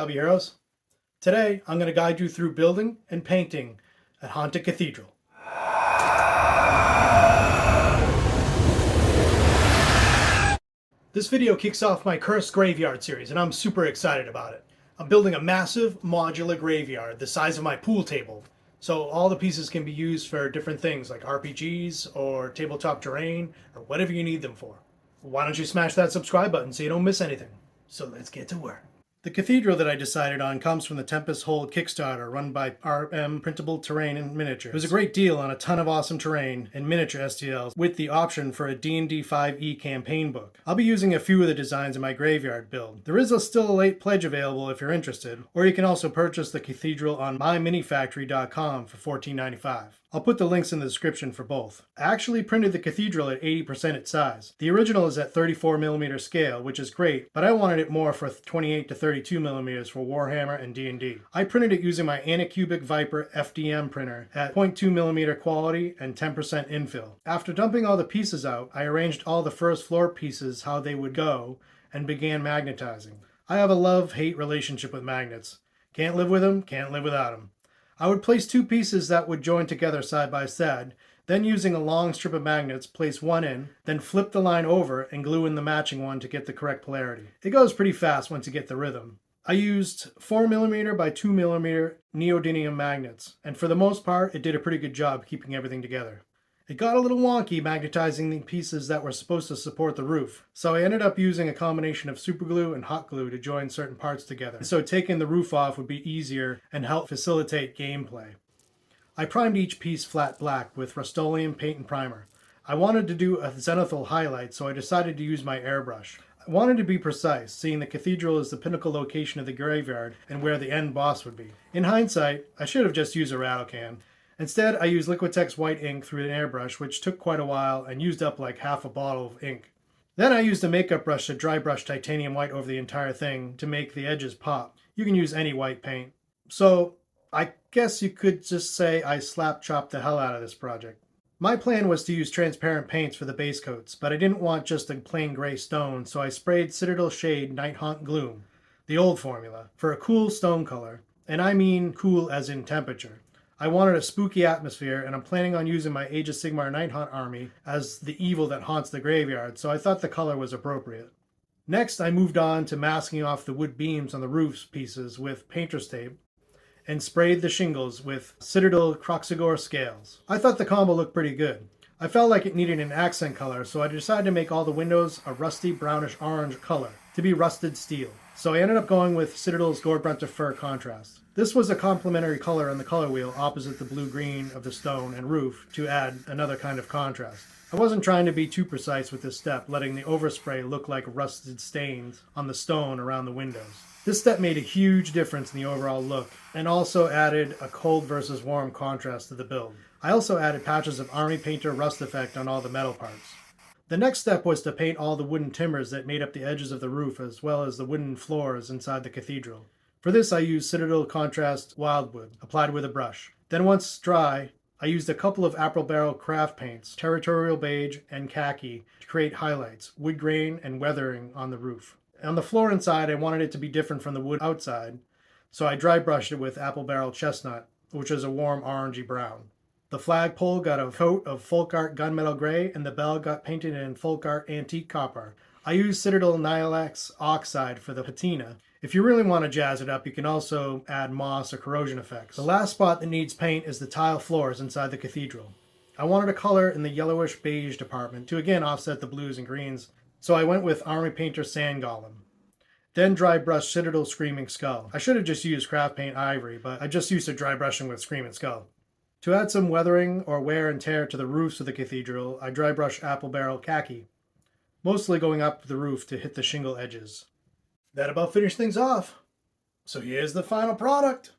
hobby heroes. Today I'm going to guide you through building and painting a haunted cathedral. This video kicks off my Cursed Graveyard series and I'm super excited about it. I'm building a massive modular graveyard the size of my pool table. So all the pieces can be used for different things like RPGs or tabletop terrain or whatever you need them for. Why don't you smash that subscribe button so you don't miss anything? So let's get to work. The cathedral that I decided on comes from the Tempest Hold Kickstarter run by RM Printable Terrain and Miniature. It was a great deal on a ton of awesome terrain and miniature STLs with the option for a D&D 5e campaign book. I'll be using a few of the designs in my graveyard build. There is still a late pledge available if you're interested, or you can also purchase the cathedral on myminifactory.com for $14.95. I'll put the links in the description for both. I actually printed the cathedral at 80% its size. The original is at 34mm scale, which is great, but I wanted it more for 28 to 32mm for Warhammer and D&D. I printed it using my Anycubic Viper FDM printer at 0.2mm quality and 10% infill. After dumping all the pieces out, I arranged all the first floor pieces how they would go and began magnetizing. I have a love-hate relationship with magnets. Can't live with them, can't live without them. I would place two pieces that would join together side by side, then using a long strip of magnets, place one in, then flip the line over and glue in the matching one to get the correct polarity. It goes pretty fast once you get the rhythm. I used 4mm by 2mm neodymium magnets, and for the most part, it did a pretty good job keeping everything together. It got a little wonky magnetizing the pieces that were supposed to support the roof, so I ended up using a combination of superglue and hot glue to join certain parts together, so taking the roof off would be easier and help facilitate gameplay. I primed each piece flat black with Rust-Oleum paint and primer. I wanted to do a zenithal highlight, so I decided to use my airbrush. I wanted to be precise, seeing the cathedral is the pinnacle location of the graveyard and where the end boss would be. In hindsight, I should have just used a rattle can. Instead, I used Liquitex white ink through an airbrush, which took quite a while and used up like half a bottle of ink. Then I used a makeup brush to dry brush titanium white over the entire thing to make the edges pop. You can use any white paint. So, I guess you could just say I slap chopped the hell out of this project. My plan was to use transparent paints for the base coats, but I didn't want just a plain gray stone, so I sprayed Citadel Shade Nighthaunt Gloom, the old formula, for a cool stone color. And I mean cool as in temperature. I wanted a spooky atmosphere, and I'm planning on using my Age of Sigmar Nighthaunt army as the evil that haunts the graveyard, so I thought the color was appropriate. Next, I moved on to masking off the wood beams on the roof pieces with painter's tape, and sprayed the shingles with Citadel Croxigore scales. I thought the combo looked pretty good. I felt like it needed an accent color, so I decided to make all the windows a rusty brownish orange color, to be rusted steel. So I ended up going with Citadel's Gorebrunta fur contrast. This was a complementary color on the color wheel opposite the blue-green of the stone and roof to add another kind of contrast. I wasn't trying to be too precise with this step, letting the overspray look like rusted stains on the stone around the windows. This step made a huge difference in the overall look, and also added a cold versus warm contrast to the build. I also added patches of Army Painter rust effect on all the metal parts. The next step was to paint all the wooden timbers that made up the edges of the roof as well as the wooden floors inside the cathedral. For this I used Citadel Contrast Wildwood, applied with a brush. Then once dry, I used a couple of Apple Barrel craft paints, Territorial Beige and Khaki, to create highlights, wood grain and weathering on the roof. On the floor inside, I wanted it to be different from the wood outside, so I dry brushed it with Apple Barrel Chestnut, which is a warm orangey brown. The flagpole got a coat of Folk Art Gunmetal Gray, and the bell got painted in Folk Art Antique Copper. I used Citadel Nilex Oxide for the patina. If you really want to jazz it up, you can also add moss or corrosion effects. The last spot that needs paint is the tile floors inside the cathedral. I wanted a color in the yellowish beige department to again offset the blues and greens, so I went with Army Painter Sand Golem. Then dry brushed Citadel Screaming Skull. I should have just used craft paint ivory, but I just used to dry brushing with Screaming Skull. To add some weathering or wear and tear to the roofs of the cathedral, I dry brushed Apple Barrel Khaki, mostly going up the roof to hit the shingle edges. That about finished things off. So here's the final product.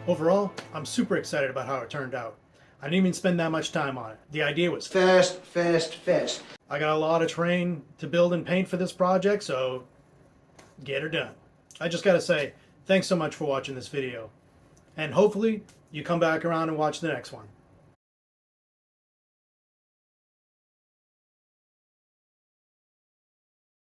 Overall, I'm super excited about how it turned out. I didn't even spend that much time on it. The idea was Fast, fast, fast. I got a lot of terrain to build and paint for this project, so get her done. I just gotta say, thanks so much for watching this video. And hopefully, you come back around and watch the next one.